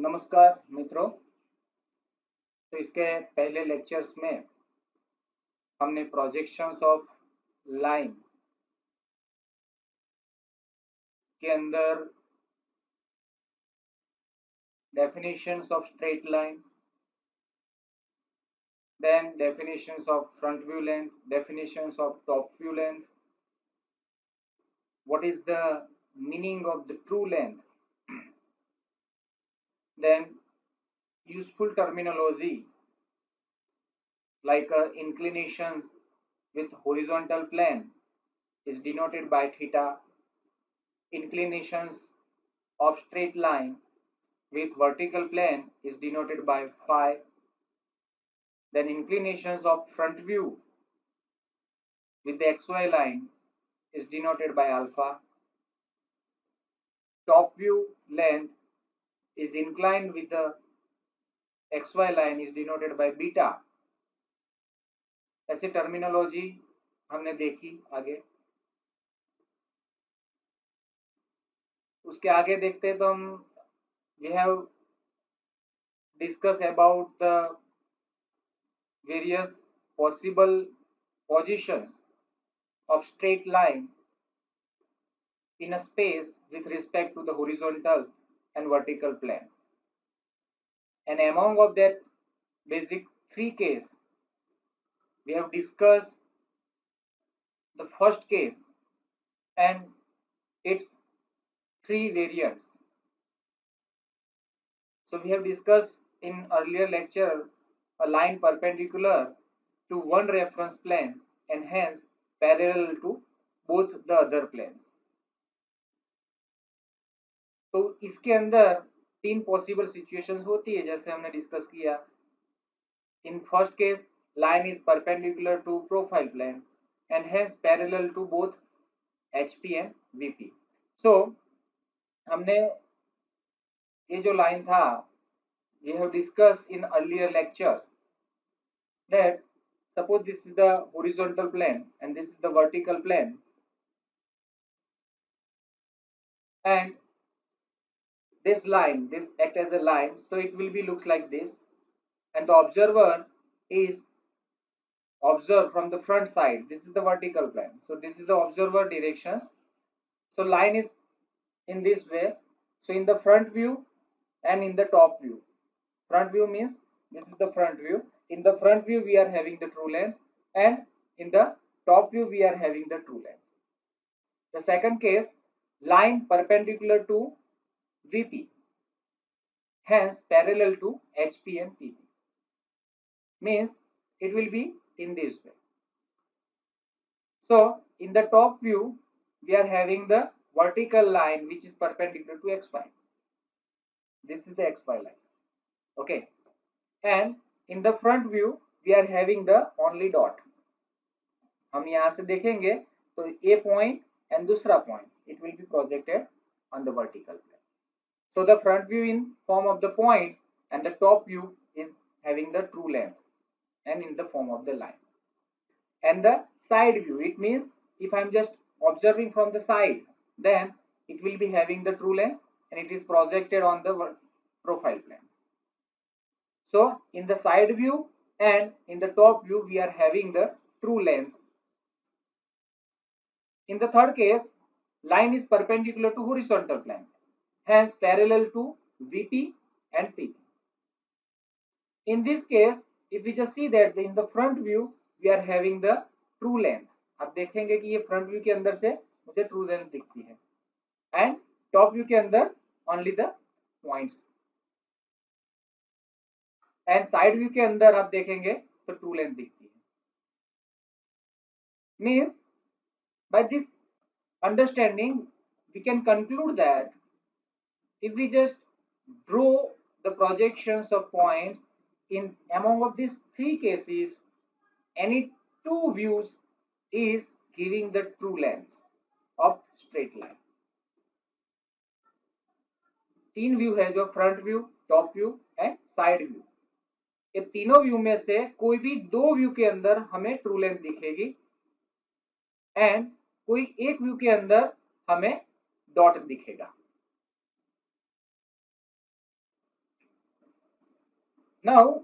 नमस्कार मित्रों। तो इसके पहले लेक्चर्स में हमने प्रोजेक्शंस ऑफ लाइन के अंदर definitions of straight line, then definitions of front view length, definitions of top view length, what is the meaning of the true length, then useful terminology like inclinations with horizontal plane is denoted by theta, inclinations of straight line with vertical plane is denoted by phi, then inclinations of front view with the xy line is denoted by alpha, top view length is inclined with the xy line is denoted by beta. ऐसे terminology हमने देखी आगे। उसके आगे देखते हैं तो हम we have discussed about the various possible positions of straight line in a space with respect to the horizontal and vertical plane. And among of that basic three case, we have discussed the first case and its three variants. So we have discussed in earlier lecture a line perpendicular to one reference plane and hence parallel to both the other planes. तो इसके अंदर तीन possible situations होती है जैसे हमने discuss किया। In first case line is perpendicular to profile plane and hence parallel to both HP and VP. So हमने ये जो लाइन था we have discussed in earlier lectures that suppose this is the horizontal plane and this is the vertical plane, and this line, this act as a line, so it will be looks like this, and the observer is observed from the front side. This is the vertical plane, so this is the observer directions. So line is in this way. So in the front view and in the top view, front view means this is the front view. In the front view we are having the true length and in the top view we are having the true length. The second case, line perpendicular to VP, hence parallel to HP and PP, means it will be in this way. So in the top view we are having the vertical line which is perpendicular to XY. This is the XY line. Okay, and in the front view we are having the only dot. हम यहाँ से देखेंगे तो A point and दूसरा point, it will be projected on the vertical plane. So the front view in form of the points and the top view is having the true length and in the form of the line. And the side view, it means if I'm just observing from the side, then it will be having the true length and it is projected on the profile plane. So in the side view and in the top view we are having the true length. In the third case, line is perpendicular to horizontal plane, hence parallel to VP and PP. In this case, if we just see that in the front view we are having the true length. आप देखेंगे कि ये front view के अंदर से मुझे true length दिखती है एंड टॉप व्यू के अंदर only the points, and side view के अंदर आप देखेंगे तो ट्रू लेंथ दिखती है. Means by this understanding we can conclude that if we just draw the projections of points in among of these three cases, any two views is giving the true length of straight line. तीन view है जो front view, top view and side view. ये तीनों view में से कोई भी दो व्यू के अंदर हमें ट्रू लेंथ दिखेगी एंड कोई एक व्यू के अंदर हमें डॉट दिखेगा. Now,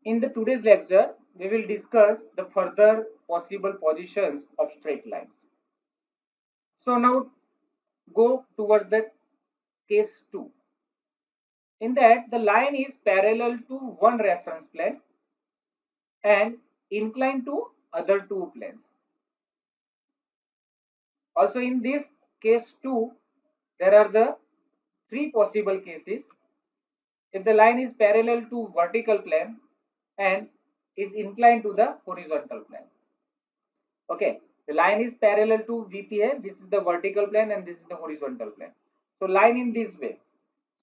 in the today's lecture, we will discuss the further possible positions of straight lines. So now go towards the case 2. In that, the line is parallel to one reference plane and inclined to other two planes. Also in this case 2, there are the three possible cases. If the line is parallel to vertical plane and is inclined to the horizontal plane. Okay, the line is parallel to VP है, this is the vertical plane and this is the horizontal plane. So line in this way.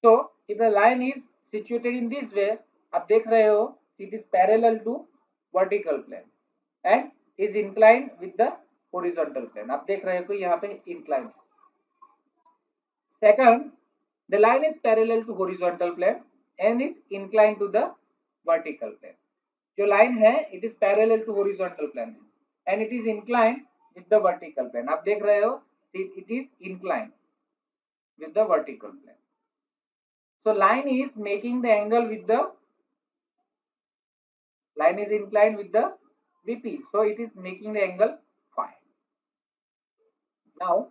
So if the line is situated in this way, आप देख रहे हो it is parallel to vertical plane and is inclined with the horizontal plane. आप देख रहे हो कि यहाँ पे inclined. Second, the line is parallel to horizontal plane and is inclined to the vertical plane. जो line है it is parallel to horizontal plane and it is inclined with the vertical plane. आप देख रहे हो it is inclined with the vertical plane. So line is making the angle with the line is inclined with the VP. So it is making the angle phi. Now,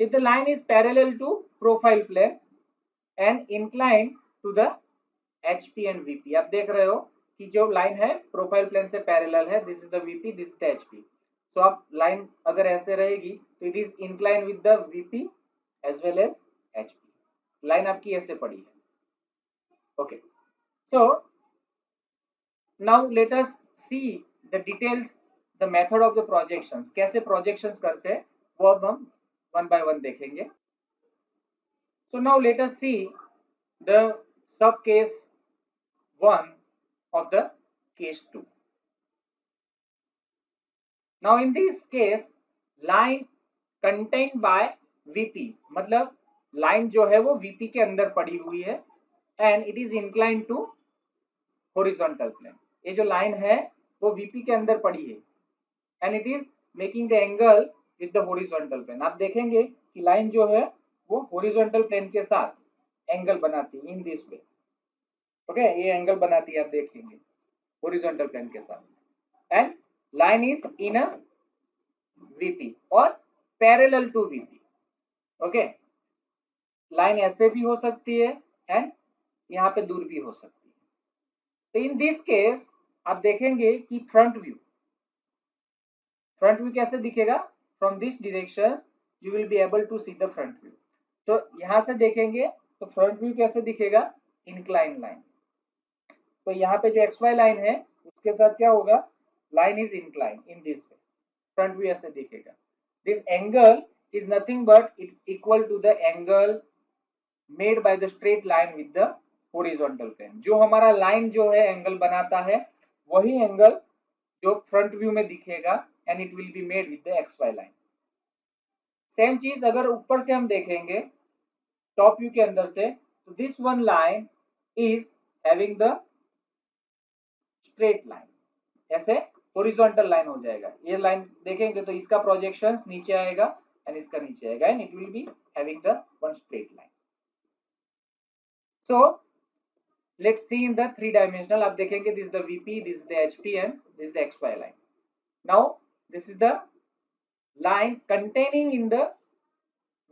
if the line is parallel to profile plane and inclined to the HP and VP, आप देख रहे हो कि जो line है profile plane से parallel है, this is the VP, this is the HP. तो आप लाइन अगर ऐसे रहेगी तो it is incline with the VP as well as HP. Line आपकी ऐसे पड़ी है. Okay, so now let us see the details, the method of the projections. कैसे प्रोजेक्शंस करते हैं वो अब हम वन बाय वन देखेंगे. So now let us see the sub case 1 of the case 2. Now in this case line contained by VP, मतलब line जो है वो VP के अंदर पड़ी हुई है and it is inclined to horizontal plane. ये जो लाइन है वो VP के अंदर पड़ी है and it is making the angle with the horizontal plane. आप देखेंगे कि लाइन जो है वो horizontal plane के साथ एंगल बनाती है इन दिस वे. ओके, ये एंगल बनाती है आप देखेंगे horizontal plane के साथ and line is in a VP और parallel to VP. Okay, line ऐसे भी हो सकती है एंड यहाँ पे दूर भी हो सकती है. तो इन दिस केस आप देखेंगे कि फ्रंट व्यू कैसे दिखेगा. From this direction you will be able to see the front view. तो यहाँ से देखेंगे तो फ्रंट व्यू कैसे दिखेगा, इंक्लाइन लाइन. तो यहाँ पे जो XY लाइन है उसके साथ क्या होगा, line is incline in this way. Front view ऐसे दिखेगा. This angle is nothing but its equal to the angle made by the straight line with the horizontal plane. जो हमारा लाइन जो है एंगल बनाता है वही एंगल जो फ्रंट व्यू में दिखेगा and it will be made with the XY line. Same चीज अगर ऊपर से हम देखेंगे टॉप व्यू के अंदर से, तो this one line is having the straight line, ऐसे हॉरिजॉन्टल लाइन हो जाएगा. ये लाइन देखेंगे तो इसका प्रोजेक्शंस नीचे आएगा एंड इसका नीचे आएगा and it will B having the one straight line. So let's see in the three dimensional. आप देखेंगे this is the VP, this is the HP and this is the XY line. Now this is the line containing in the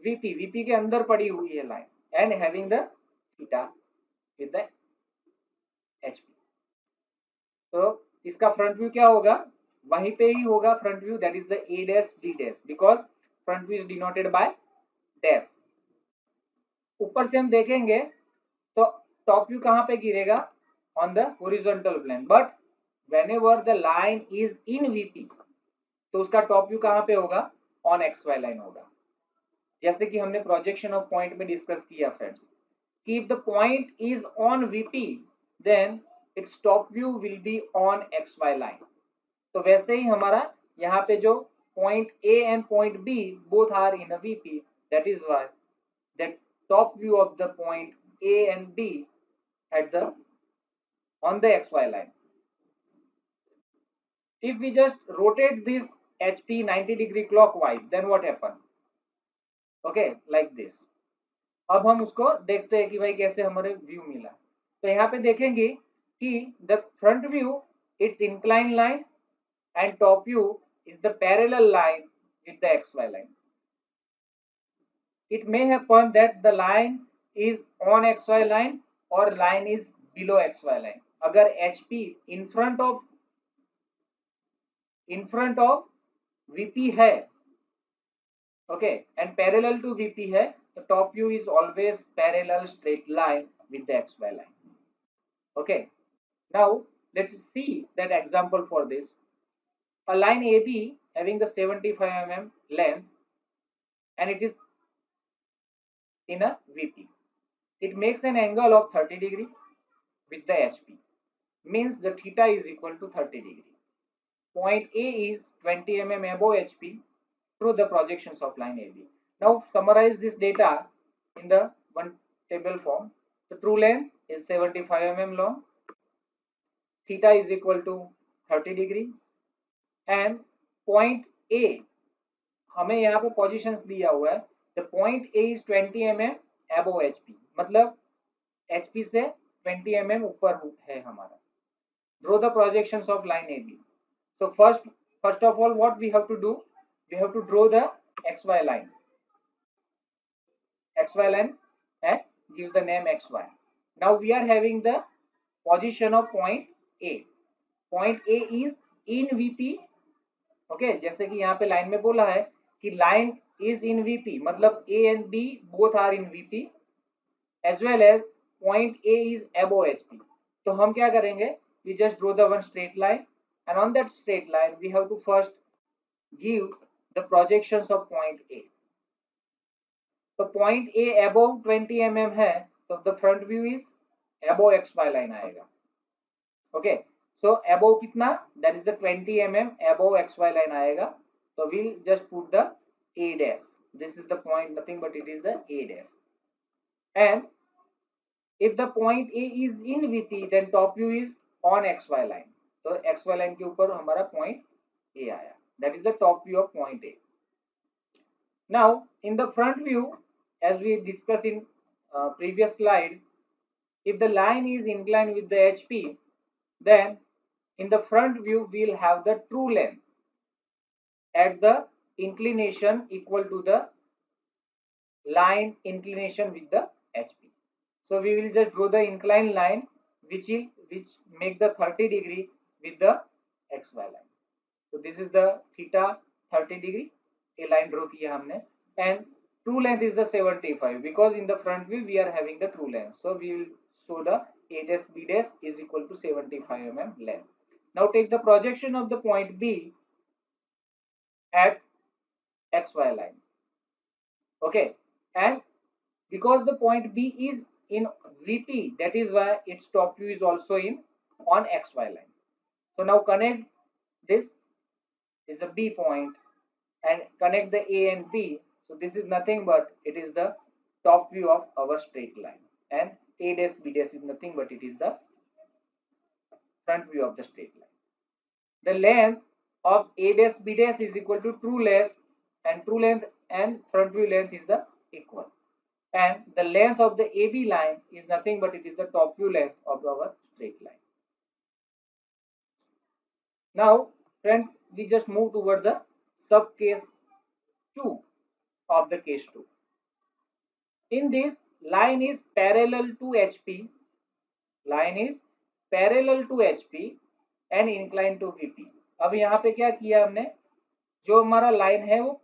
VP के अंदर पड़ी हुई है line and having the theta with the HP. तो इसका front view क्या होगा, वहीं पे ही होगा front view, that is the A dash B dash, because front view is denoted by dash. ऊपर से हम देखेंगे तो टॉप व्यू कहां पे गिरेगा, on the horizontal plane. But whenever the line is in VP तो उसका टॉप व्यू कहां पे होगा, ऑन XY लाइन होगा. जैसे कि हमने प्रोजेक्शन ऑफ पॉइंट में डिस्कस किया फ्रेंड्स, कि if the point is on VP then its top view will be on XY line. तो वैसे ही हमारा यहाँ पे जो point A and point B both are in a VP, that is why the top view of the point A and B at the on the XY line. If we just rotate this HP 90 degree clockwise, then what happen? Okay, like this. अब हम उसको देखते हैं कि भाई कैसे हमारे view मिला. तो यहाँ पे देखेंगे कि the front view it's incline line and top view is the parallel line with the xy line. It may happen that the line is on xy line or line is below xy line. अगर HP in front of VP है, okay, and parallel to VP है, the top view is always parallel straight line with the xy line. Okay, now let's see that example for this. A line AB having the 75 mm length and it is in a VP. It makes an angle of 30 degree with the HP. Means the theta is equal to 30 degree. Point A is 20 mm above HP through the projections of line AB. Now summarize this data in the one table form. The true length is 75 mm long. Theta is equal to 30 degree. And point A, हमें यहाँ पे positions दिया हुआ है. The point A is 20 mm above HP. मतलब HP से 20 mm ऊपर है हमारा. Draw the projections of line AB. So first of all, what we have to do? We have to draw the XY line. XY line and give the name XY. Now we are having the position of point A. Point A is in VP. Okay, जैसे कि यहाँ पे line में बोला है कि line is in VP, मतलब A and B both are in VP, as well as point A is above HP. तो हम क्या करेंगे? We just draw the one straight line, and on that straight line we have to first give the projections of point A. तो point A above 20 mm है, तो the front view is above XY line आएगा. Okay, so above कितना? That is the 20 mm above XY line आएगा. So we'll just put the A dash. This is the point, nothing but it is the A dash. And if the point A is in VP, then top view is on XY line. तो XY line के ऊपर हमारा point A आया. That is the top view of point A. Now in the front view, as we discussed in previous slides, if the line is inclined with the HP, then in the front view we'll have the true length at the inclination equal to the line inclination with the HP. So we will just draw the inclined line which make the 30 degree with the XY line. So this is the theta 30 degree, a line draw किया हमने, and true length is the 75 because in the front view we are having the true length. So we will show the A dash B dash is equal to 75 mm length. Now take the projection of the point B at XY line. Okay, and because the point B is in VP, that is why its top view is also on XY line. So now connect this is a B point and connect the A and B. So this is nothing but it is the top view of our straight line, and A dash B dash is nothing but it is the front view of the straight line. The length of A dash B dash is equal to true length and front view length is the equal. And the length of the AB line is nothing but it is the top view length of our straight line. Now friends, we just move toward the sub case 2 of the case 2. In this, line is parallel to HP, line is parallel to HP and inclined to VP. अब यहाँ पे क्या किया हमने, जो हमारा line है वो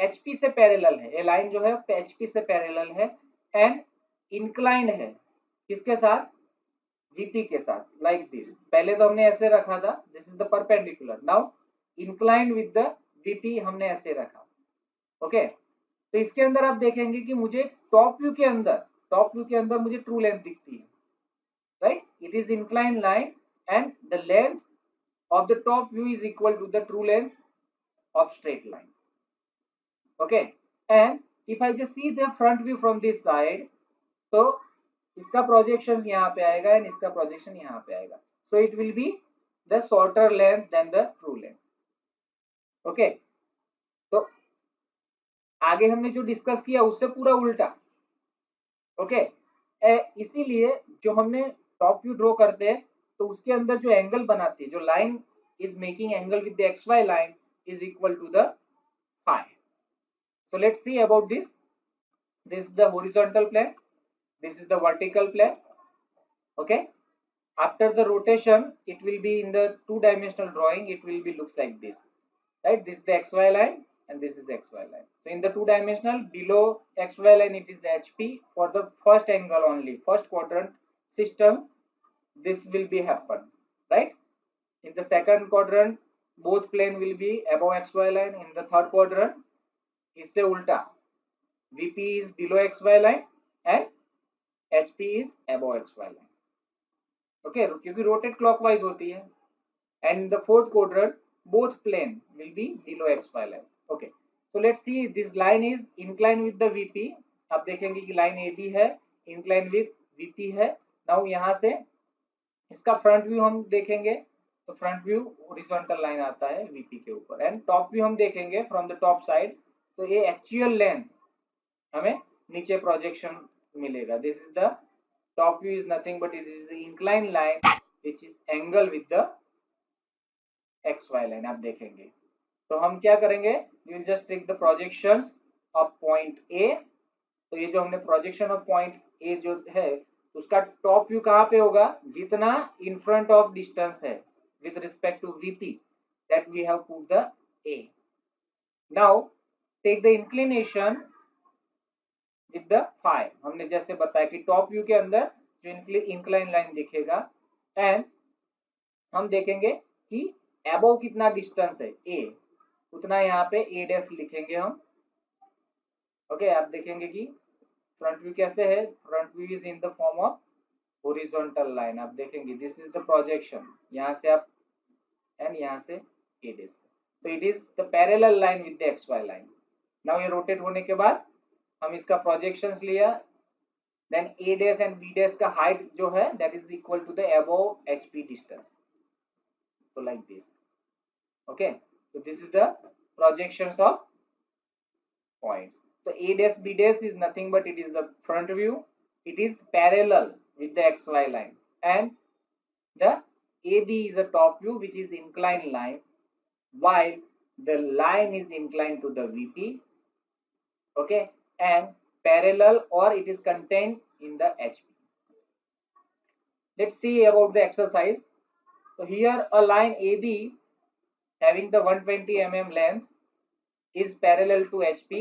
HP से पैरेलल है, ये लाइन जो है HP से पैरेलल है एंड इंक्लाइंड है, किसके साथ? VP के साथ, लाइक दिस. पहले तो हमने ऐसे रखा था, this is the perpendicular. Now inclined with the VP हमने ऐसे रखा. ओके, तो इसके अंदर आप देखेंगे कि मुझे टॉप व्यू के अंदर मुझे ट्रू लेंथ दिखती है, right? It is inclined line and the length of the top view is equal to the true length of straight line. Okay, and if I just see the front view from this side, तो इसका projection यहाँ पे आएगा and इसका projection यहाँ पे आएगा. So it will be the shorter length than the true length. Okay, तो आगे हमने जो डिस्कस किया उससे पूरा उल्टा. ओके, इसीलिए जो हमने टॉप व्यू ड्रॉ करते हैं तो उसके अंदर जो एंगल बनाती है, जो line is making angle with the x Y line is equal to the phi. So let's see about this. This is the horizontal plane, this is the vertical plane. Okay, after the rotation it will be in the two-dimensional drawing, it will be looks like this, right? This is the xy line and this is xy line. So in the two-dimensional, below xy line it is the HP for the first angle only, first quadrant system. This will be happen, right? In the second quadrant both plane will be above xy line. In the third quadrant इससे उल्टा VP is below xy line and HP is above xy line. Okay, क्योंकि rotate clockwise होती है. And in the fourth quadrant both plane will be below xy line. Okay, so let's see, this line is inclined with the VP. आप देखेंगे कि line AB है, inclined with VP है. Now यहाँ से इसका फ्रंट व्यू हम देखेंगे तो फ्रंट व्यू हॉरिजॉन्टल लाइन आता है VP के ऊपर. एंड टॉप व्यू हम देखेंगे फ्रॉम द टॉप साइड तो ये एक्चुअल लेंथ हमें नीचे प्रोजेक्शन मिलेगा. This is the top view, is nothing but it is the incline line which is angle with the x Y line. आप देखेंगे तो हम क्या करेंगे, we will just take the projections of point A. तो ये जो हमने प्रोजेक्शन ऑफ पॉइंट ए जो है उसका टॉप व्यू कहाँ पे होगा, जितना इन फ्रंट ऑफ डिस्टेंस है with respect to VP that we have put the A. Now take the inclination with the phi. हमने जैसे बताया कि टॉप व्यू के अंदर जो इंक्लाइन लाइन दिखेगा एंड हम देखेंगे कि एबोव कितना डिस्टेंस है ए, उतना यहाँ पे ए डैश लिखेंगे हम. ओके, आप देखेंगे कि फ्रंट व्यू कैसे है, front view is in the form of horizontal line. आप देखेंगे दिस इज द प्रोजेक्शन, यहाँ से आप एंड यहाँ से ए डैश, तो it is the parallel line with the x Y line. Now ये रोटेट होने के बाद हम इसका प्रोजेक्शंस लिया, then A dash and B dash का हाइट जो है that is equal to the above HP distance. So like this. Okay, so this is the projections of points. So a dash b dash is nothing but it is the front view. It is parallel with the xy line and the AB is a top view which is inclined line while the line is inclined to the VP. Okay, and parallel or it is contained in the HP. Let's see about the exercise. So here a line AB having the 120 mm length is parallel to HP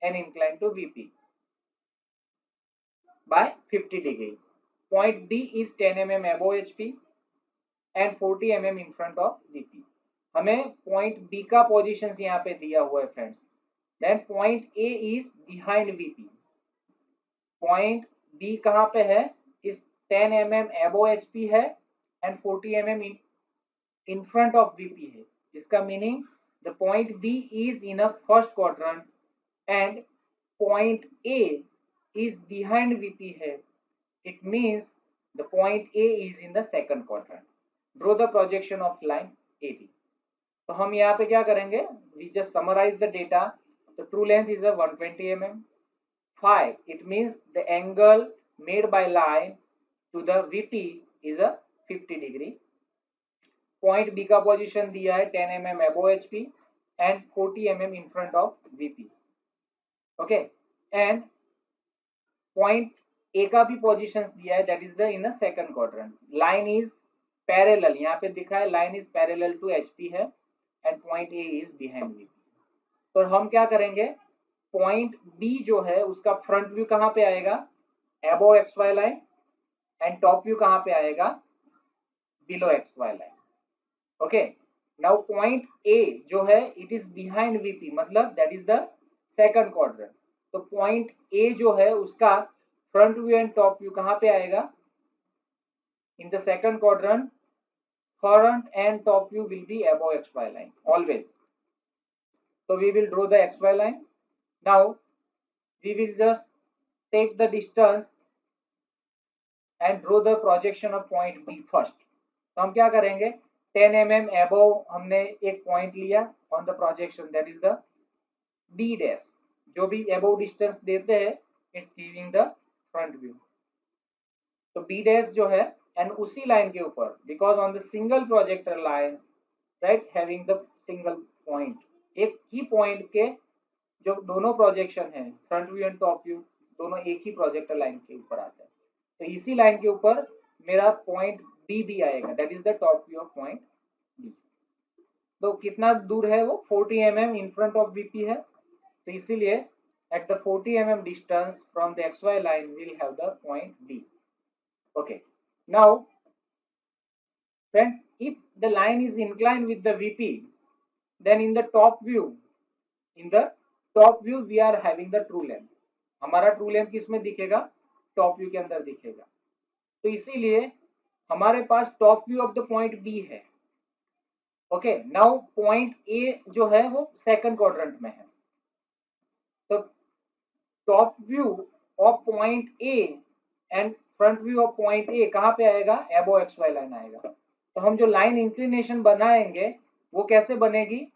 and inclined to VP by 50 degree. Point B is 10 mm above HP and 40 mm in front of VP. हमें point B का positions यहाँ पे दिया हुआ है friends. Then point A is behind VP. Point B कहाँ पे है, is 10 mm above HP है and 40 mm in front of VP है. इसका meaning the point B is in a first quadrant and point A is behind VP है. It means the point A is in the second quadrant. Draw the projection of line AB. तो हम यहाँ पे क्या करेंगे, we just summarize the data. The true length is a 120 mm. Phi, it means the angle made by line to the VP is a 50 degree. Point B का position दिया है 10 mm above HP and 40 mm in front of VP. Okay, and point A का भी positions दिया है that is the in the second quadrant. Line is parallel, यहाँ पे दिखा है line is parallel to HP है and point A is behind VP. तो हम क्या करेंगे, पॉइंट बी जो है उसका फ्रंट व्यू कहाँ पे आएगा, above XY line and top view कहाँ पे आएगा, below XY line. Okay, now point A जो है इट इज बिहाइंड VP, मतलब that is the second quadrant. तो पॉइंट ए जो है उसका front view and top view कहाँ पे आएगा, इन the second quadrant. Front end top view will be above XY line always. So we will draw the XY line. Now we will just take the distance and draw the projection of point B first. तो हम क्या करेंगे, 10 mm above हमने एक point लिया on the projection that is the B dash. जो भी above distance देते हैं it's giving the front view. तो B dash जो है एंड उसी लाइन के ऊपर, because on the single projector line, right, having the single point, एक ही पॉइंट के जो दोनों प्रोजेक्शन है, front view and top view, दोनों एक ही प्रोजेक्टर लाइन के ऊपर आता है, तो इसी लाइन के ऊपर मेरा पॉइंट बी भी आएगा, that is the top view of point B. तो कितना दूर है वो, 40 mm in front of VP है, तो इसीलिए at the 40 mm distance from the xy line we'll have the point B. Okay, now friends, if the line is inclined with the VP, then in the top view, we are having the true length. हमारा true length किस में दिखेगा, top view के अंदर दिखेगा, तो इसीलिए हमारे पास top view of the point B है। ओके, नाउ पॉइंट ए जो है वो सेकंड क्वाड्रेंट में है, तो top view of point A and front view of point A कहाँ पे आएगा, एबो एक्स वाई लाइन आएगा। तो हम जो लाइन इंक्लिनेशन बनाएंगे वो कैसे बनेगी,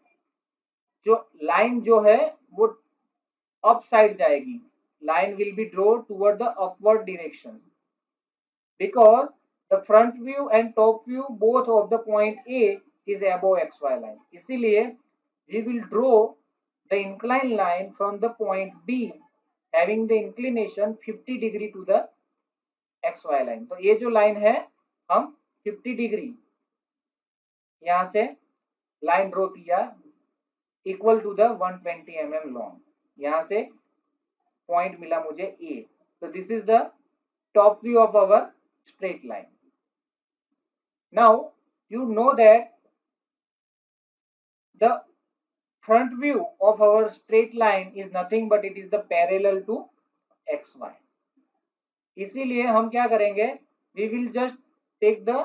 जो लाइन जो है वो अप साइड जाएगी, line will be draw toward the upward directions, because the front view and top view both of the point A is above x Y line, इसीलिए we will draw the incline line from the point B having the inclination 50 degree to the x Y line. तो ये जो line है हम 50 degree यहां से line draw किया equal to the 120 mm long, यहां से पॉइंट मिला मुझे ए, तो this is the top view of our straight line. Now you know that the front view of our straight line is nothing but it is the parallel to xy, इसीलिए हम क्या करेंगे, we will just take the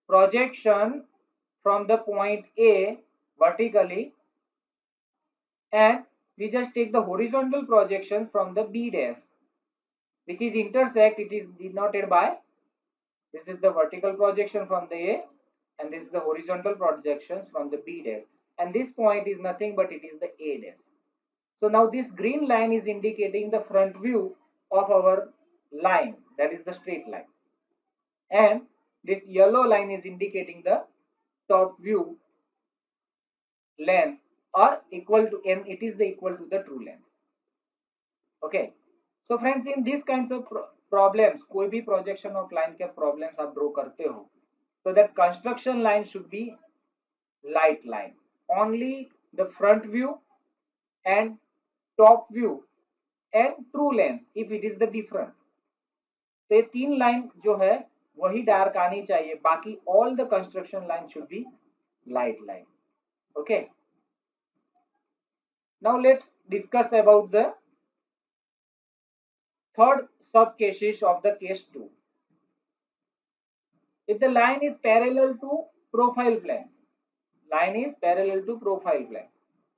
projection from the point A vertically and we just take the horizontal projections from the B dash, which is intersect, it is denoted by, this is the vertical projection from the A and this is the horizontal projections from the B dash, and this point is nothing but it is the A dash. So now this green line is indicating the front view of our line, that is the straight line, and this yellow line is indicating the top view length or equal to, and it is the equal to the true length. Okay, so friends, in these kinds of problems, कोई भी projection of line के problems आप draw करते हो, so that construction line should be light line, only the front view and top view and true length if it is the different, तो ये तीन line जो है वही डार्क आनी चाहिए, बाकी all the construction line should be light line. Okay, now let's discuss about the third sub cases of the case 2. If the line is parallel to profile plane, line is parallel to profile plane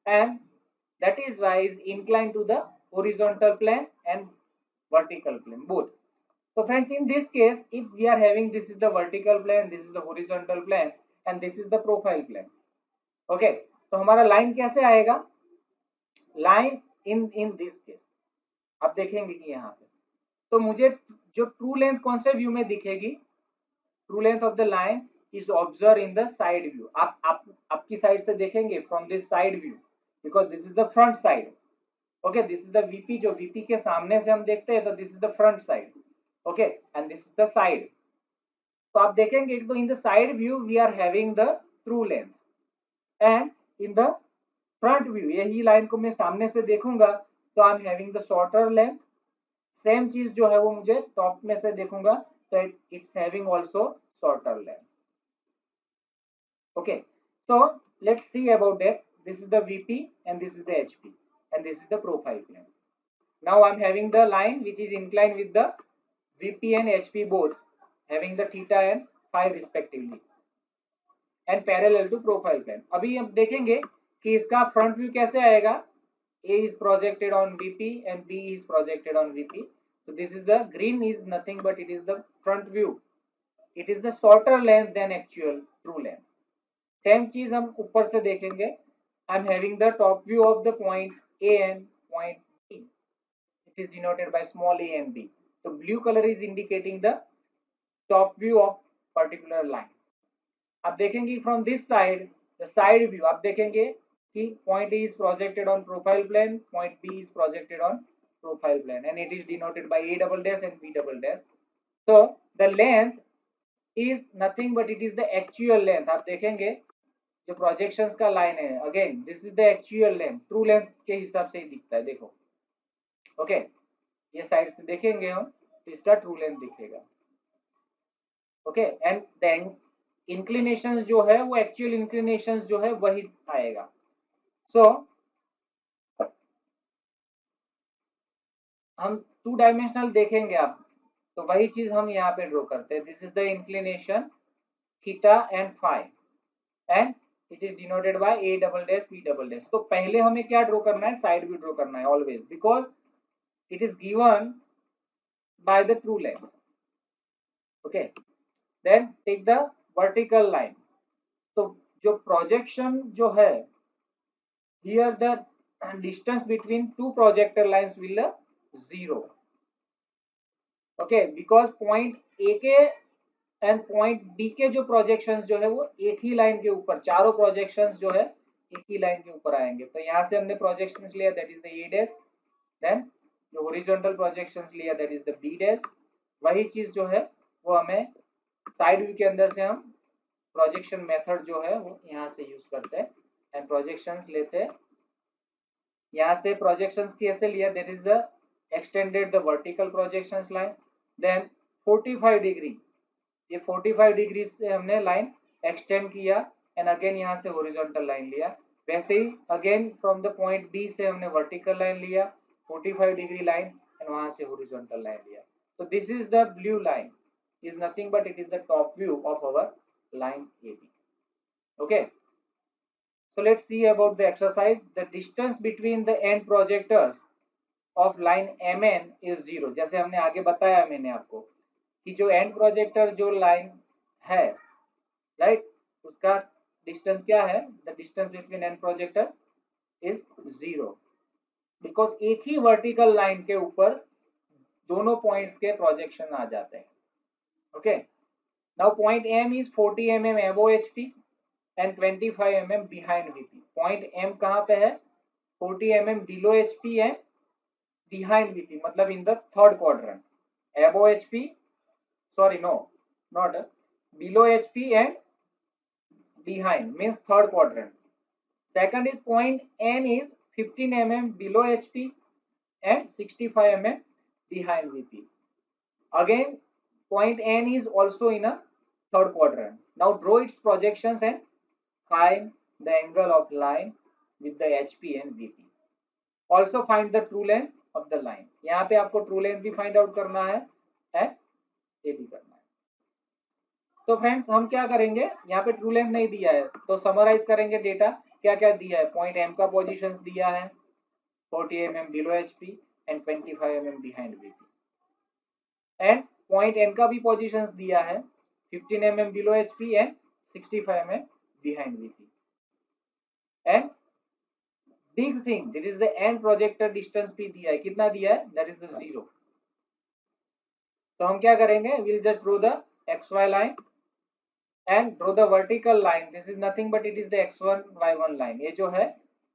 and that is why is inclined to the horizontal plane and vertical plane both. So friends, in this case, if we are having, this is the vertical plane, this is the horizontal plane and this is the profile plane. Okay, तो हमारा line कैसे आएगा, line in this case आप देखेंगे कि यहाँ पे, तो मुझे जो ट्रू लेंथ कौन से व्यू में दिखेगी, true length of the line is observe in the side view, आप आपकी साइड से देखेंगे from this side view, because this is the front side. Okay, this is the VP, जो वीपी के सामने से हम देखते हैं, तो this is the front side, okay, and this is the side. तो आप देखेंगे तो in the side view we are having the true length and in the front view, यही लाइन को मैं सामने से देखूंगा तो आई am having the shorter length, same चीज जो है वो मुझे टॉप में से देखूंगा तो it's having also shorter length. Okay, so let's see about that. This is the VP and this is the HP and this is the profile plane. Now I'm having the line which is inclined with the VP and HP both having the theta and phi respectively and parallel to profile plane. अभी हम देखेंगे कि इसका front view कैसे आएगा, A is projected on VP and B is projected on VP. So this is the green is nothing but it is the front view. It is the shorter length than actual true length. Same चीज हम ऊपर से देखेंगे, I am having the top view of the point A and point B, it is denoted by small a and b, तो blue colour is indicating the top view of particular line. आप देखेंगे from this side, the side view, आप देखेंगे कि point A is projected on profile plane, point B is projected on profile plane and it is denoted by a double dash and b double dash. So the length is nothing but it is the actual length. आप देखेंगे जो projections का line है, again this is the actual length, true length के हिसाब से ही दिखता है, देखो ओके ये साइड से देखेंगे हम तो इसका ट्रू लेंथ दिखेगा ओके एंड द इंक्लिनेशन जो है वो एक्चुअल इंक्लिनेशन जो है वही आएगा। सो हम टू डायमेंशनल देखेंगे आप तो वही चीज हम यहाँ पे ड्रॉ करते हैं, this is the inclination theta and phi and it is denoted by a double dash b double dash। तो पहले हमें क्या ड्रॉ करना है, साइड व्यू ड्रॉ करना है always, because it is given by the true length okay. Then take the vertical line, तो जो प्रोजेक्शन जो है here the distance between two projector lines will 0 okay, because point A के and point B के जो projections जो है वो एक ही लाइन के ऊपर, चारों प्रोजेक्शंस जो है एक ही लाइन के ऊपर आएंगे। तो यहाँ से हमने प्रोजेक्शंस लिया that is the A dash, then जो हॉरिजॉन्टल प्रोजेक्शंस लिया that is the B dash, वही चीज जो है वो हमें साइड व्यू के अंदर से हम प्रोजेक्शन मेथड जो है वो यहाँ से यूज करते हैं एंड प्रोजेक्शंस लेते हैं। यहाँ से प्रोजेक्शंस कैसे लिया, that is the extended the vertical projections line, then 45 degree, ये 45 डिग्री से हमने लाइन एक्सटेंड किया एंड अगेन यहाँ से हॉरिजॉन्टल लाइन लिया। वैसे ही again from the point B से हमने वर्टिकल लाइन लिया 45 डिग्री लाइन एंड वहां से हॉरिजॉन्टल लाइन लिया। तो this is the blue line is nothing but it is the top view of our line AB okay। so let's see about the exercise, the distance between the end projectors of line MN is 0। जैसे हमने आगे बताया मैंने आपको कि जो and projector जो line है राइट उसका डिस्टेंस क्या है, the distance between and projectors is 0 because एक ही वर्टिकल लाइन के ऊपर दोनों पॉइंट्स के प्रोजेक्शन आ जाते हैं okay. Now point M is 40 mm above HP and 25 mm behind VP। Point M कहाँ पे है, 40 mm below HP and behind VP, मतलब in the third quadrant, above HP sorry no not below HP and behind means third quadrant। Second is point N is 15 mm below HP and 65 mm behind VP, again point N is also in a third quadrant। now draw its projections and find the angle of line with the HP and VP, also find the true length of the line। यहाँ पे आपको true length भी find out करना है and ये भी करना है। तो फ्रेंड्स हम क्या करेंगे, यहाँ पे ट्रू लेंथ नहीं दिया है तो समराइज करेंगे डेटा, क्या क्या दिया है, पॉइंट M का पोजीशंस दिया है 40 mm below HP and 25 mm behind VP and point N का भी पोजीशंस दिया है 15 mm below HP and 65 mm behind VP and big thing this is the end projector distance भी दिया है, कितना दिया है, दैट इज द 0। तो हम क्या करेंगे, will just draw the XY line and draw the vertical line, this is nothing but it is the x1 y1 line। ये जो है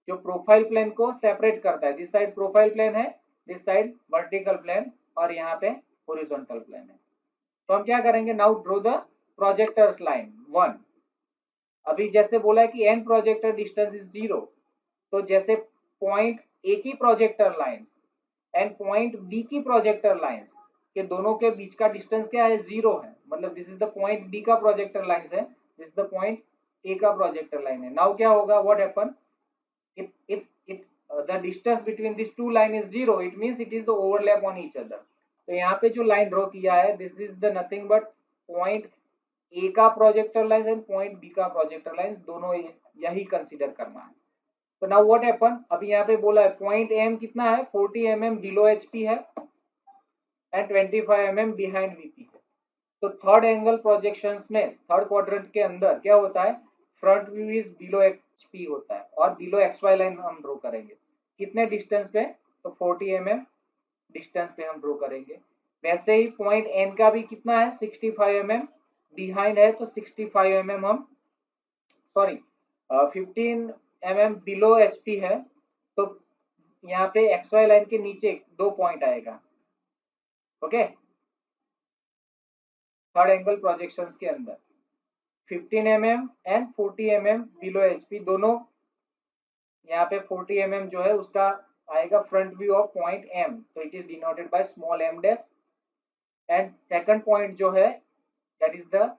जो प्रोफाइल प्लेन को सेपरेट करता है, दिस साइड प्रोफाइल प्लेन है, दिस साइड वर्टिकल प्लेन और यहाँ पे हॉरिजॉन्टल प्लेन है। तो हम क्या करेंगे, now draw the projectors line 1। अभी जैसे बोला है कि एंड प्रोजेक्टर डिस्टेंस इज 0, तो जैसे पॉइंट ए की projector lines and point B की प्रोजेक्टर लाइंस के दोनों के बीच का डिस्टेंस क्या है, 0 है, मतलब this is the point B का प्रोजेक्टर लाइन है, this is the point A का प्रोजेक्टर लाइन है। नाउ क्या होगा, what happen if the distance between these two line is 0 it means it is the overlap on each other। तो यहाँ पे जो लाइन ड्रॉ किया है this is the nothing but point A का projector line and point B का projector line, दोनों यही कंसीडर करना है। तो नाउ व्हाट हैपन, अभी यहाँ पे बोला है पॉइंट एम कितना है, 40 mm बिलो HP है एंड 25 mm बिहाइंड VP है। तो थर्ड एंगल प्रोजेक्शंस में थर्ड क्वाड्रेंट के अंदर क्या होता है, front view is below HP होता है और बिलो XY लाइन हम ड्रॉ करेंगे, कितने डिस्टेंस पे, तो 40 mm डिस्टेंस पे हम ड्रॉ करेंगे। वैसे ही पॉइंट N का भी कितना है, 65 mm बिहाइंड है तो 65 mm हम, सॉरी 15 mm बिलो एचपी है, तो यहाँ पे एक्स वाई लाइन के नीचे 2 पॉइंट आएगा। ओके, थर्ड एंगल प्रोजेक्शंस के अंदर 15 mm and 40 mm below HP दोनों, यहाँ पे 40 mm जो है उसका आएगा front view of point M, तो it is denoted by small m dash. And second point जो है that is the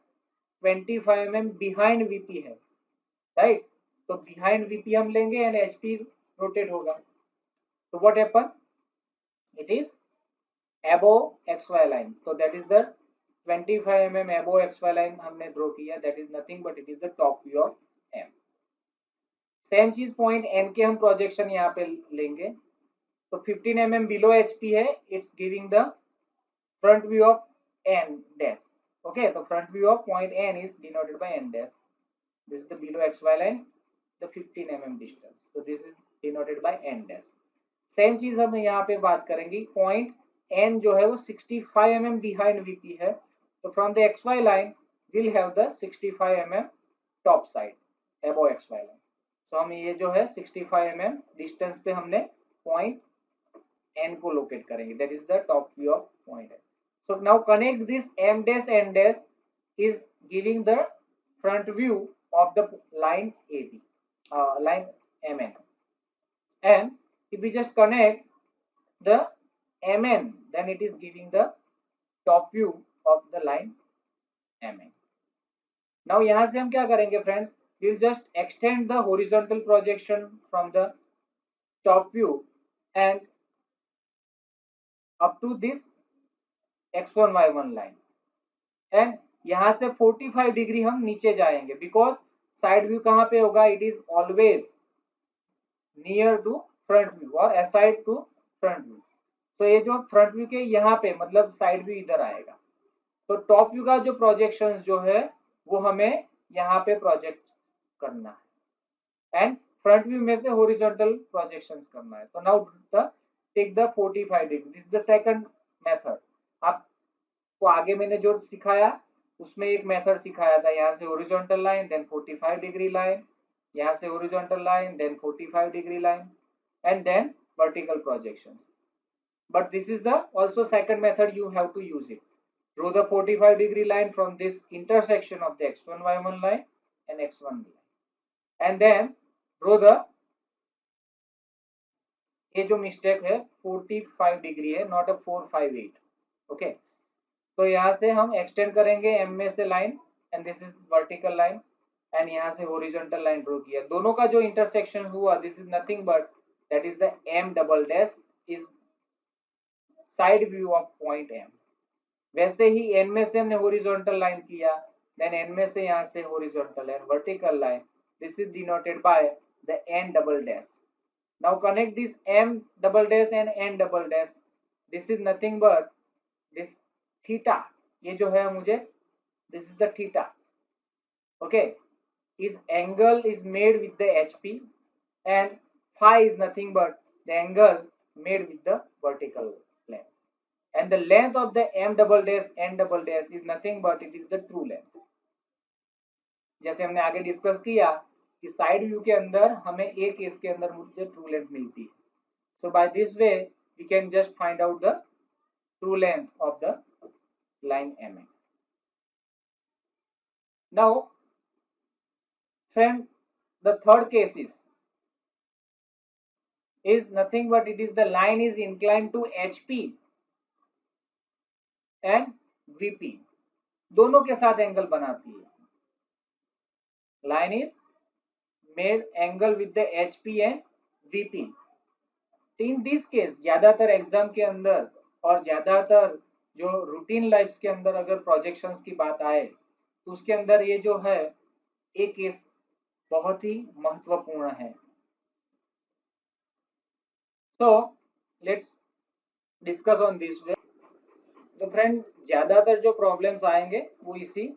25 mm behind VP है, राइट। तो बिहाइंड वीपी हम लेंगे एंड एचपी रोटेट होगा, तो what happen, it is above xy line, so that is the 25 mm above xy line हमने draw किया, that is nothing but it is the top view of m। Same चीज point n के हम projection यहाँ पे लेंगे, तो 15 mm below hp है, it's giving the front view of n dash. Okay, तो front view of point n is denoted by n dash, this is the below xy line, the 15 mm distance, so this is denoted by n dash। Same चीज हम यहाँ पे बात करेंगे, point n जो है वो 65 mm बिहाइंड वीपी है, तो from the xy line will have the 65 mm top side above xy line, तो हम ये जो है 65 mm डिस्टेंस पे हमने पॉइंट n को लोकेट करेंगे, that is the top view of point n। So now connect this m dash n dash is giving the front view of the line AB, line MN, and if we just connect the MN, then it is giving the top view of the line MN। Now यहाँ से हम क्या करेंगे friends, we will just extend the horizontal projection from the top view and up to this x1 y1 line, and यहाँ से 45 degree हम नीचे जाएंगे, बिकॉज साइड व्यू कहाँ पे होगा, it is always near to front view और aside to front view, तो ये जो फ्रंट व्यू के यहाँ पे मतलब साइड व्यू इधर आएगा, तो टॉप व्यू का जो प्रोजेक्शंस जो है वो हमें यहाँ पे प्रोजेक्ट करना है, एंड फ्रंट व्यू में से हॉरिजॉन्टल प्रोजेक्शंस करना है। तो now take the 45 degree, this the second method. आपको आगे मैंने जो सिखाया उसमें एक मेथड सिखाया था, यहाँ से horizontal line then 45 degree line, यहाँ से horizontal line then 45 degree line and then vertical projections, but this is the also second method you have to use it, draw the 45 degree line from this intersection of the x1 y1 line and x1 line and then draw the, ये जो mistake है 45 degree है, not a 458। Okay, तो यहाँ से हम extend करेंगे M में से line and this is vertical line, and यहाँ से हॉरिजॉन्टल लाइन ड्रॉ किया, दोनों का जो इंटरसेक्शन हुआ this is nothing but that is the M double dash is side view of point M. वैसे ही एन में से हमने हॉरिजॉन्टल लाइन किया, देन एन में से यहाँ से horizontal and vertical line, this is denoted by the N double dash. Now connect this M double dash and N double dash, this is nothing but this theta, ये जो है मुझे this is the theta. Okay, is angle is made with the HP and phi is nothing but the angle made with the vertical plane, and the length of the m double dash n double dash is nothing but it is the true length। जैसे हमने आगे discuss किया कि side view के अंदर हमें एक case के अंदर मुझे ट्रू लेंथ मिलती है, so by this way we can just find out the true length of the line M. Now friend, the third case is nothing but it is the line is inclined to HP and VP, दोनों के साथ angle बनाती है, line is made angle with the HP and VP। in this case ज्यादातर exam के अंदर और ज्यादातर जो रूटीन लाइफ के अंदर अगर प्रोजेक्शंस की बात आए तो उसके अंदर ये जो है एक केस बहुत ही महत्वपूर्ण है। तो let's discuss on this way. तो फ्रेंड ज्यादातर जो प्रॉब्लम्स आएंगे वो इसी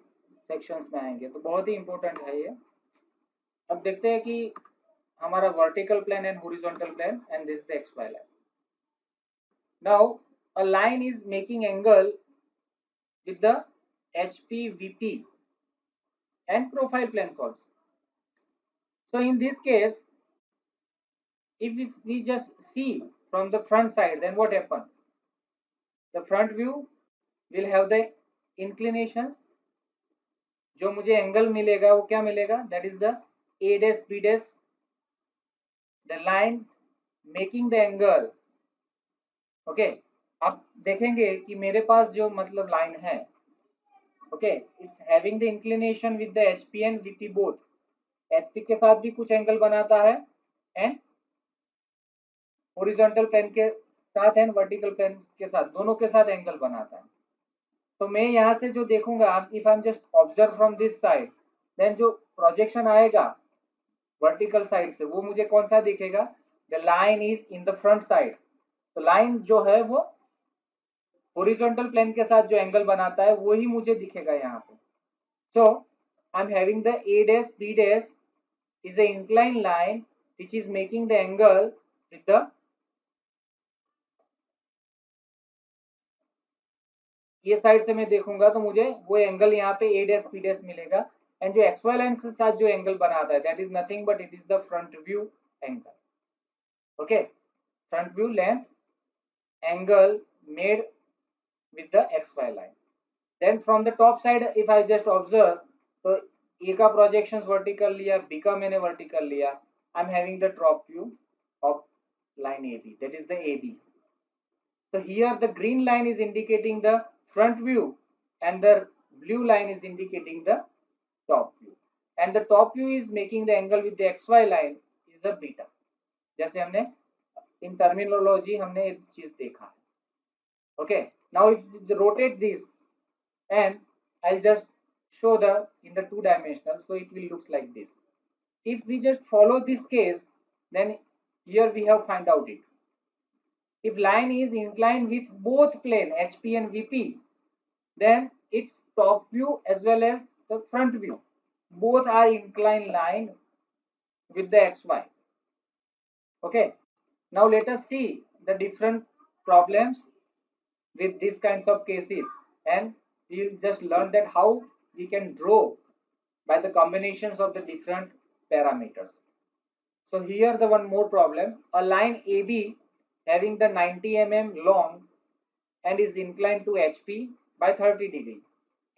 सेक्शंस में आएंगे, तो बहुत ही इंपॉर्टेंट है ये। अब देखते हैं कि हमारा vertical plane and horizontal plane and this is the x Y line. Now a line is making angle with the HP, VP and profile planes also. So in this case, if we just see from the front side, then what happen? The front view will have the inclinations. जो मुझे angle मिलेगा वो क्या मिलेगा? That is the A dash B dash, the line making the angle. Okay आप देखेंगे कि मेरे पास जो मतलब लाइन है, okay, it's having the inclination with the HP and VP both. HP के साथ भी कुछ एंगल बनाता है एंड हॉरिजॉन्टल प्लेन के साथ एंड वर्टिकल प्लेन के साथ, दोनों के साथ एंगल बनाता है. तो मैं यहाँ से जो देखूंगा, if I am just observe from this side, then जो प्रोजेक्शन आएगा वर्टिकल साइड से वो मुझे कौन सा दिखेगा? The line is in the front side. तो लाइन जो है वो हॉरिजॉन्टल प्लेन के साथ जो एंगल बनाता है वो ही मुझे दिखेगा यहाँ पे. So I am having the A dash B dash is the inclined line which is making the angle with the ये साइड से मैं देखूंगा तो मुझे वो एंगल यहाँ पे ए डैश बी डैश मिलेगा. एंड जो एक्स वाई लाइन के साथ जो एंगल बनाता है that is nothing but it is the front view angle. Okay, front view length angle made with the xy line. Then from the top side if I just observe, तो ए का projection vertical लिया, B का मैंने vertical लिया, आई am having the top view of line AB, that is the AB. So here the green line is indicating the front view and the blue line is indicating the top view, and the top view is making the angle with the xy line is the beta. जैसे हमने in terminology हमने एक चीज देखा है. Okay, now if you rotate this and I'll just show the in the two dimensional, so it will looks like this. If we just follow this case, then here we have find out it. If line is inclined with both plane HP and VP, then its top view as well as the front view both are inclined line with the XY. Okay, now let us see the different problems with these kinds of cases, and we will just learn that how we can draw by the combinations of the different parameters. So here the one more problem, a line AB having the 90 mm long and is inclined to HP by 30 degree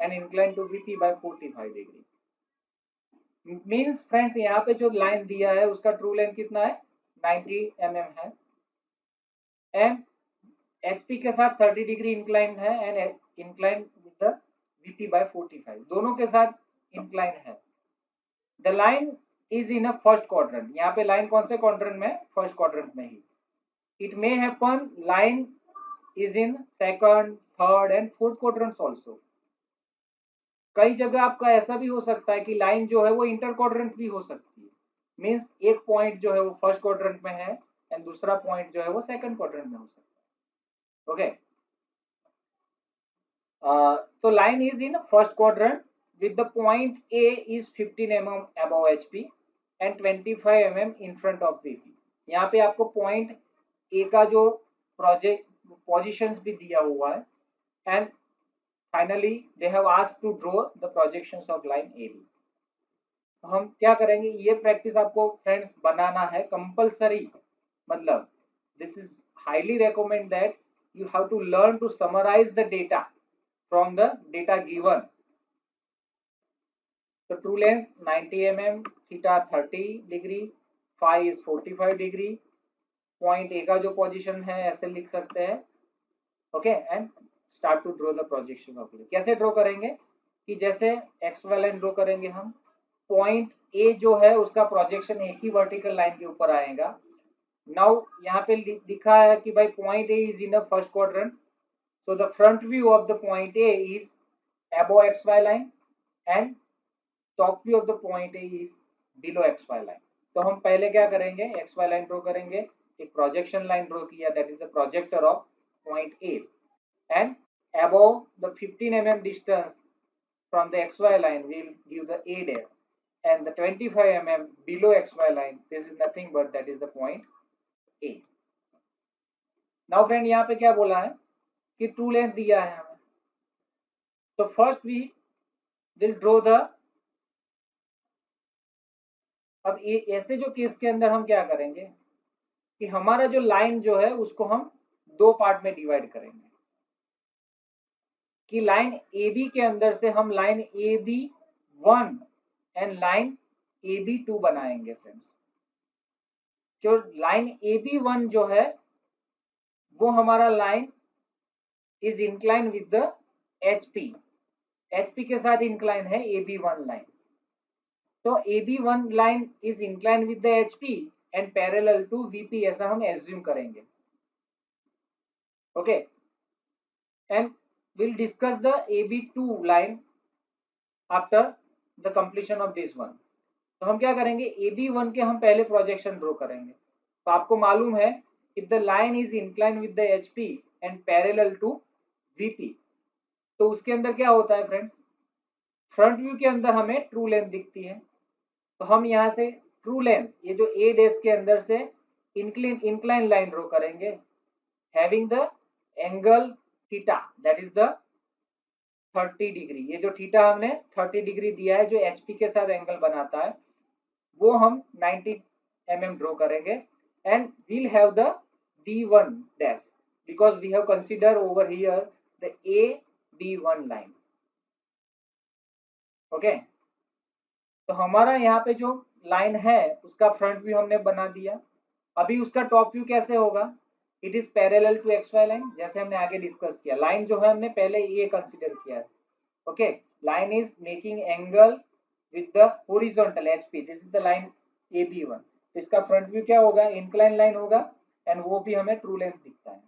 and inclined to VP by 45 degree. Means friends यहाँ पे जो line दिया है उसका true length कितना है? 90 mm है and HP के साथ 30 डिग्री इंक्लाइन है and incline with the VP by 45, दोनों के साथ इंक्लाइन है. The line is in a first quadrant. यहाँ पे लाइन कौन से क्वाड्रेंट में? फर्स्ट क्वाड्रेंट में ही. It may happen line is in second, third and fourth quadrants also. कई जगह आपका ऐसा भी हो सकता है कि लाइन जो है वो इंटर क्वाड्रेंट भी हो सकती है. मींस एक पॉइंट जो है वो फर्स्ट क्वाड्रेंट में है एंड दूसरा पॉइंट जो है वो सेकंड क्वाड्रेंट में हो सकता है. ओके, तो line is in first quadrant with the point A is 15 mm above HP and 25 mm in front of VP. यहाँ पे आपको पॉइंट A का जो प्रोजेक्ट पोजीशंस भी दिया हुआ है and finally they have asked to draw the projections of line AB. तो हम क्या करेंगे, ये प्रैक्टिस आपको फ्रेंड्स बनाना है कंपलसरी. मतलब this is highly recommend that you have to learn to summarize the data from the data given. So true length 90 mm, theta 30 degree, phi is 45 degree. Point A का जो position है ऐसे लिख सकते हैं. Okay, and start to draw the projection of it. कैसे draw करेंगे कि जैसे XY लाइन ड्रॉ करेंगे हम, पॉइंट A जो है उसका प्रोजेक्शन एक ही वर्टिकल लाइन के ऊपर आएगा. नाउ यहाँ पे लिखा है कि भाई point A is in the first quadrant, so the front view of the point A is above XY line and top view of the point A is below XY line. तो हम पहले क्या करेंगे, XY लाइन ड्रॉ करेंगे, एक projection line draw किया, that is the projector of point A, and above the 15 mm distance from the XY line we will give the A dash, and the 25 mm below XY line, this is nothing but that is the point A. Now friend यहाँ पे क्या बोला है कि true length दिया है हमें, तो first we will draw the, अब ऐसे जो केस के अंदर हम क्या करेंगे कि हमारा जो लाइन जो है उसको हम दो पार्ट में डिवाइड करेंगे, कि लाइन ए बी के अंदर से हम line A B one and line A B two बनाएंगे फ्रेंड्स। जो लाइन ए बी वन जो है वो हमारा line is incline with the H P, H P के साथ इंक्लाइन है ए बी वन लाइन। तो A B one line is incline with the H P and parallel to VP, ऐसा हम एज्यूम करेंगे। Okay, and we'll discuss the AB2 line after the completion of this one। तो हम क्या करेंगे, AB1 के हम पहले प्रोजेक्शन ड्रॉ करेंगे। तो आपको मालूम है if the line is inclined with the HP and parallel to VP, तो उसके अंदर क्या होता है फ्रेंड्स, फ्रंट व्यू के अंदर हमें ट्रू लेंथ दिखती है। तो हम यहाँ से ट्रू लेंथ, ये जो ए डेस के अंदर से इंक्लाइन लाइन ड्रॉ करेंगे having the angle theta that is the 30 degree. ये जो थीटा हमने 30 डिग्री दिया है जो एचपी के साथ एंगल बनाता है, वो हम 90 mm ड्रॉ करेंगे and we'll have the B1 dash because we have consider over here the AB1 line. Okay, तो हमारा यहाँ पे जो लाइन है उसका फ्रंट व्यू हमने बना दिया। अभी उसका टॉप व्यू कैसे होगा, it is parallel to X Y line, जैसे हमने आगे डिस्कस किया। लाइन जो है हमने पहले ये कंसीडर किया है। Okay, line is making angle with the horizontal HP, this is the line AB1। तो इसका फ्रंट व्यू क्या होगा, इंक्लाइन लाइन होगा एंड वो भी हमें ट्रू लेंथ दिखता है।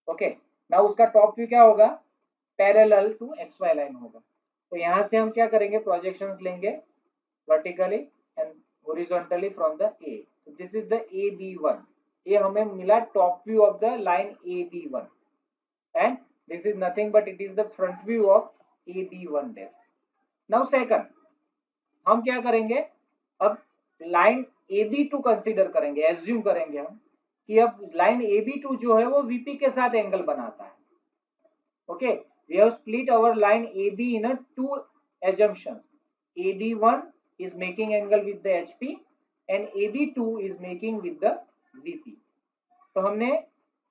ओके, नाउ उसका टॉप व्यू क्या होगा, parallel to X Y line होगा। तो यहाँ से हम क्या करेंगे, प्रोजेक्शंस लेंगे vertically and horizontally from the A. तो दिस इज द AB1, ये हमें मिला top view of the line AB1 and this is nothing but it is the front view of AB1 dash. Now second हम क्या करेंगे, अब line AB2 consider करेंगे, assume करेंगे हम कि अब लाइन AB2 जो है वो VP के साथ एंगल बनाता है। Okay, we have split our line AB in two assumptions। AB1 is making angle with the HP and AB2 is making with the VP। तो हमने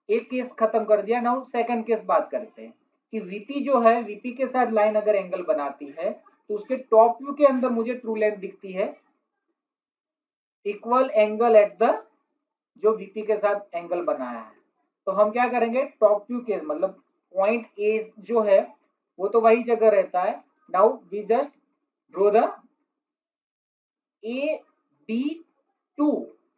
एक केस खत्म कर दिया। नाउ सेकंड केस बात करते हैं कि VP जो है, VP के साथ लाइन अगर एंगल बनाती है तो उसके टॉप व्यू के अंदर मुझे ट्रू लेंथ दिखती है इक्वल एंगल एट द, जो VP के साथ एंगल बनाया है। तो हम क्या करेंगे, टॉप व्यू केस मतलब पॉइंट ए जो है वो तो वही जगह रहता है। Now we just draw the AB2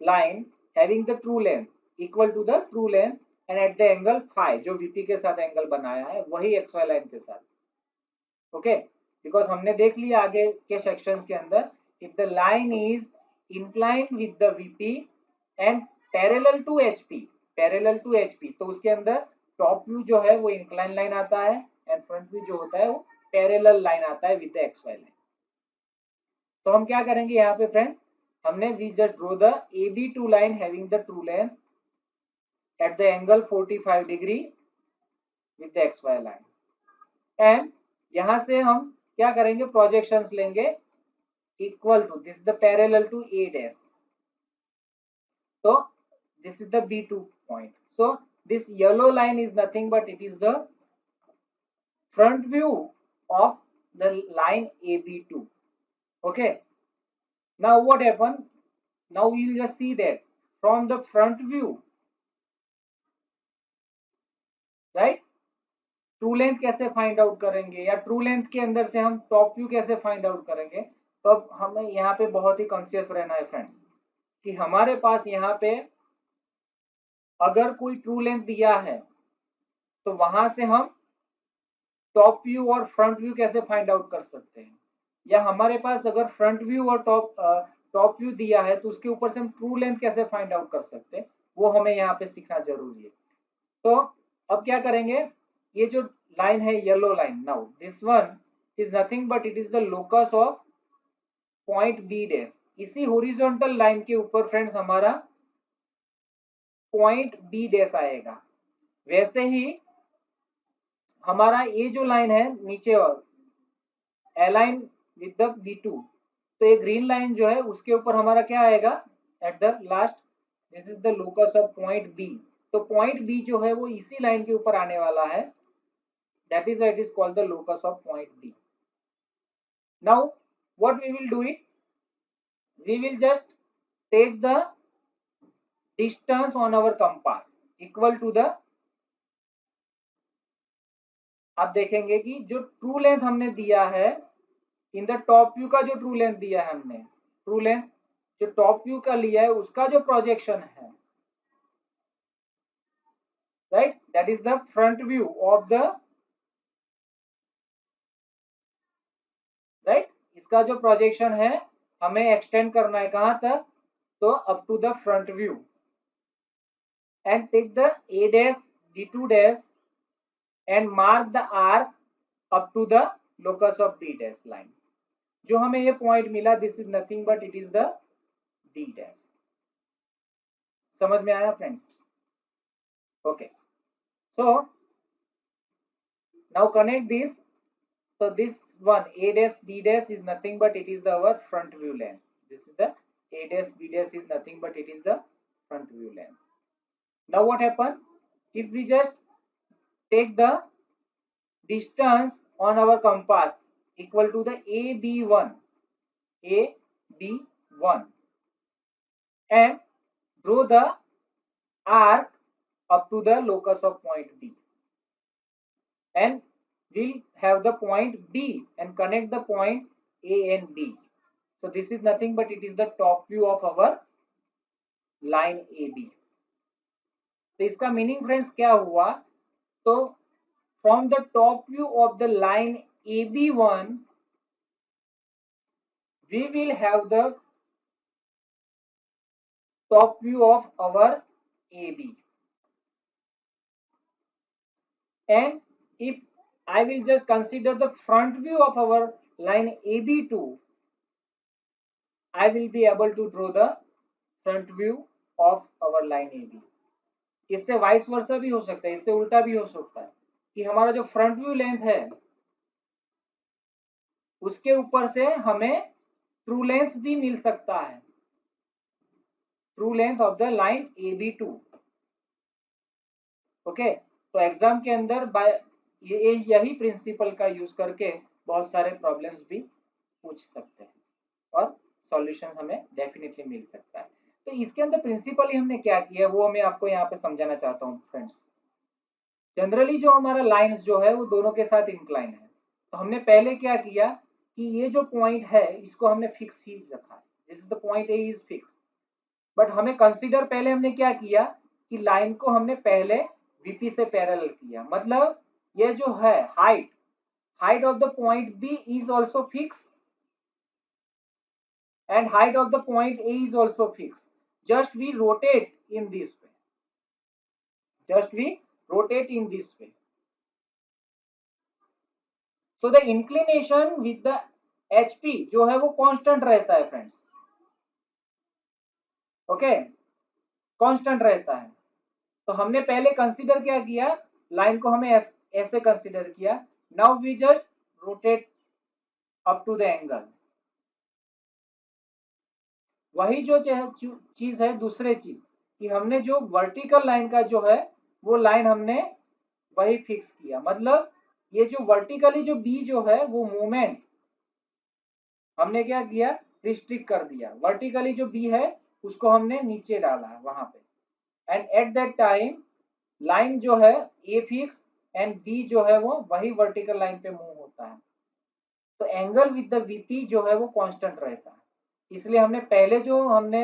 line having the true length equal to the true length and at the angle phi, जो VP के साथ एंगल बनाया है वही XY लाइन के साथ। ओके, बिकॉज हमने देख लिया आगे के सेक्शंस के अंदर, if the line is inclined with the VP and parallel to HP, parallel to HP, तो उसके अंदर टॉप व्यू जो है वो इंक्लाइन लाइन आता है एंड फ्रंट व्यू जो होता है वो पैरेलल लाइन आता है विद द XY लाइन। तो हम क्या करेंगे यहाँ पे फ्रेंड्स, हमने we just draw the AB2 line having the true length at the angle 45 degree with the XY line and यहाँ से हम क्या करेंगे, प्रोजेक्शंस लेंगे equal to, this is the parallel to A dash, तो this is the B2 point. So this yellow line is nothing but it is the front view of the line AB2। okay, now what happened, now we'll just see that from the front view, right, true length कैसे find out करेंगे या true length के अंदर से हम top view कैसे find out करेंगे। तो अब हमें यहाँ पे बहुत ही कॉन्शियस रहना है फ्रेंड्स कि हमारे पास यहाँ पे अगर कोई ट्रू लेंथ दिया है तो वहां से हम टॉप व्यू और फ्रंट व्यू कैसे फाइंड आउट कर सकते हैं, या हमारे पास अगर फ्रंट व्यू और टॉप व्यू दिया है तो उसके ऊपर से हम ट्रू लेंथ कैसे फाइंड आउट कर सकते हैं, वो हमें यहाँ पे सीखना जरूरी है। तो अब क्या करेंगे, ये जो लाइन है yellow line, now this one is nothing but it is the locus of point B dash. इसी हॉरिजॉन्टल लाइन के ऊपर फ्रेंड्स हमारा पॉइंट बी डैश आएगा। वैसे ही हमारा ये जो लाइन है नीचे अलाइन विद द B2, तो ये ग्रीन लाइन जो है उसके ऊपर हमारा क्या आएगा at the last, this is the locus of point B. तो पॉइंट बी जो है वो इसी लाइन के ऊपर आने वाला है, that is it is called the locus of point B. Now what we will do it, we will just take the distance on our compass equal to the, आप देखेंगे कि जो ट्रू लेंथ हमने दिया है इन द टॉप व्यू का, जो true length दिया है हमने, ट्रू लेंथ जो टॉप व्यू का लिया है उसका जो प्रोजेक्शन है, right, that is the front view of the, right, इसका जो प्रोजेक्शन है हमें एक्सटेंड करना है कहां तक, तो up to the front view, and take the a dash b2 dash and mark the arc up to the locus of b dash line। जो हमें ये पॉइंट मिला this is nothing but it is the b dash। समझ में आया friends? Okay, so now connect this, so this one a dash b dash is nothing but it is the our front view length, this is the a dash b dash is nothing but it is the front view length। now what happen, if we just take the distance on our compass equal to the ab1 and draw the arc up to the locus of point b, and we'll have the point B and connect the point A and B. So this is nothing but it is the top view of our line AB। तो इसका meaning friends क्या हुआ, तो from the top view of the line AB1 we will have the top view of our AB, and if I will just consider the front view of our line AB2, I will be able to draw the front view of our line AB। इससे vice versa भी हो सकता है, इससे उल्टा भी हो सकता है कि हमारा जो फ्रंट व्यू लेंथ है उसके ऊपर से हमें ट्रू लेंथ भी मिल सकता है, true length of the line AB2। Okay, तो एग्जाम के अंदर बाय यही प्रिंसिपल का यूज करके बहुत सारे प्रॉब्लम्स भी पूछ सकते हैं और सॉल्यूशंस हमें डेफिनेटली मिल सकता है। तो इसके अंदर प्रिंसिपली हमने क्या किया है वो मैं आपको यहाँ पे समझाना चाहता हूँ फ्रेंड्स। जनरली जो हमारा लाइंस जो है वो दोनों के साथ इंक्लाइन है, तो हमने पहले क्या किया कि ये जो पॉइंट है इसको हमने फिक्स ही रखा है, this is the point A is fix. But हमें कंसीडर पहले हमने क्या किया कि लाइन को हमने पहले वीपी से पैरेलल किया, मतलब ये जो है height of the point B is also fix and height of the point A is also fixed, just we rotate in this way, just we rotate in this way, so the inclination with the HP जो है वो constant रहता है friends, okay, constant रहता है। तो हमने पहले कंसीडर क्या किया, लाइन को हमें ऐसे कंसीडर किया, now we just rotate up to the angle. वही जो चीज है दूसरे चीज कि हमने जो वर्टिकल लाइन का जो है वो लाइन हमने वही फिक्स किया, मतलब ये जो वर्टिकली जो बी जो है वो मूवमेंट हमने क्या किया, रिस्ट्रिक्ट कर दिया, वर्टिकली जो बी है उसको हमने नीचे डाला है वहां पे, and at that time line जो है ए फिक्स एंड बी जो है वो वही वर्टिकल लाइन पे मूव होता है, तो एंगल विद द वीपी जो है वो कांस्टेंट रहता है। इसलिए हमने पहले जो हमने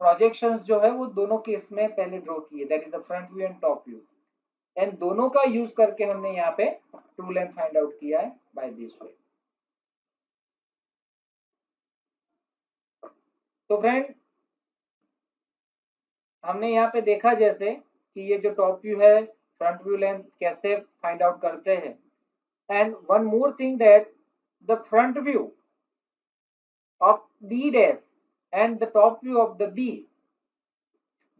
प्रोजेक्शंस जो है वो दोनों केस में पहले ड्रॉ किए, that is the front view and top view, and दोनों का यूज करके हमने यहाँ पे ट्रू लेंथ फाइंड आउट किया है बाय दिस वे। तो फ्रेंड हमने यहाँ पे देखा जैसे कि ये जो टॉप व्यू है फ्रंट व्यू लेंथ कैसे फाइंड आउट करते हैं, and one more thing that the front view of B dash and the top view of the B,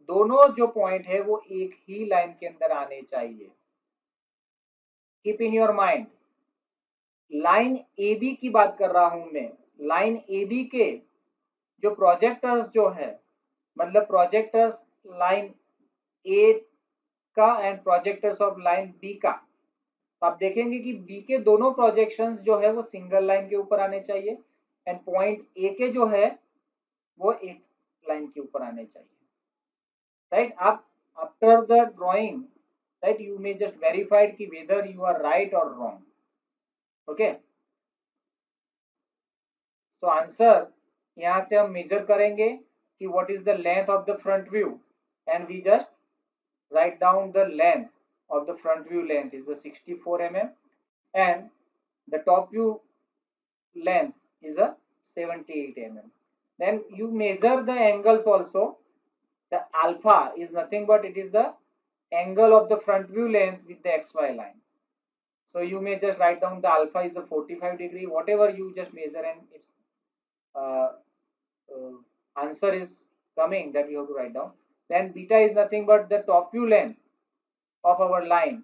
दोनों जो पॉइंट है वो एक ही लाइन के अंदर आने चाहिए, keep in your mind, line A B की बात कर रहा हूं मैं। लाइन ए बी के जो प्रोजेक्टर्स जो है, मतलब प्रोजेक्टर्स लाइन ए का and projectors of line B का, तो आप देखेंगे कि बी के दोनों प्रोजेक्शंस जो है वो सिंगल लाइन के ऊपर आने चाहिए एंड पॉइंट ए के जो है वो एक लाइन के ऊपर आने चाहिए, राइट। आप after the drawing, right, you may just verified कि वेदर यू आर राइट और रॉन्ग। ओके, तो आंसर यहां से हम मेजर करेंगे कि what is the length of the front view and we just write down the length of the front view length is the 64 mm and the top view length is a 78 mm. Then you measure the angles also. The alpha is nothing but it is the angle of the front view length with the xy line. So you may just write down the alpha is a 45 degree, whatever you just measure, and its uh, answer is coming that you have to write down. Then beta is nothing but the top view length of our line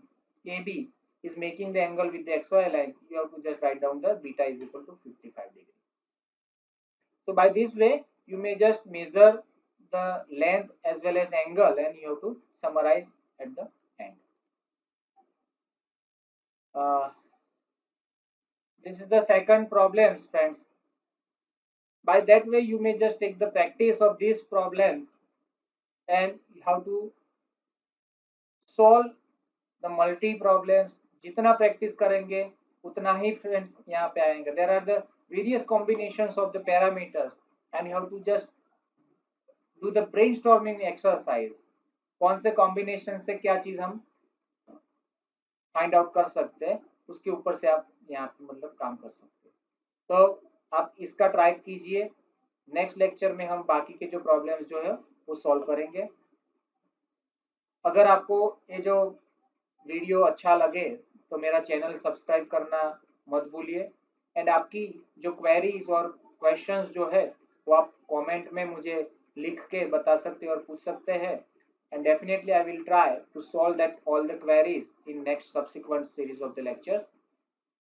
AB is making the angle with the XY line. You have to just write down the beta is equal to 55 degree. So by this way, you may just measure the length as well as angle and you have to summarize at the end. This is the second problem, friends. By that way, you may just take the practice of these problems and how to solve the multi problems. जितना practice करेंगे उतना ही friends यहाँ पे आएंगे. There are the various combinations of the parameters and you have to just do the brainstorming exercise. कौन से combination से क्या चीज हम फाइंड आउट कर सकते हैं, उसके ऊपर से आप यहाँ पे मतलब काम कर सकते हैं. तो आप इसका ट्राई कीजिए. नेक्स्ट लेक्चर में हम बाकी के जो प्रॉब्लम्स जो है वो सॉल्व करेंगे. अगर आपको ये जो वीडियो अच्छा लगे तो मेरा चैनल सब्सक्राइब करना मत भूलिए एंड आपकी जो क्वेरीज और क्वेश्चंस जो है वो आप कमेंट में मुझे लिख के बता सकते हैं और पूछ सकते हैं and definitely I will try to solve that all the queries in next subsequent series of the lectures.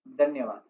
धन्यवाद.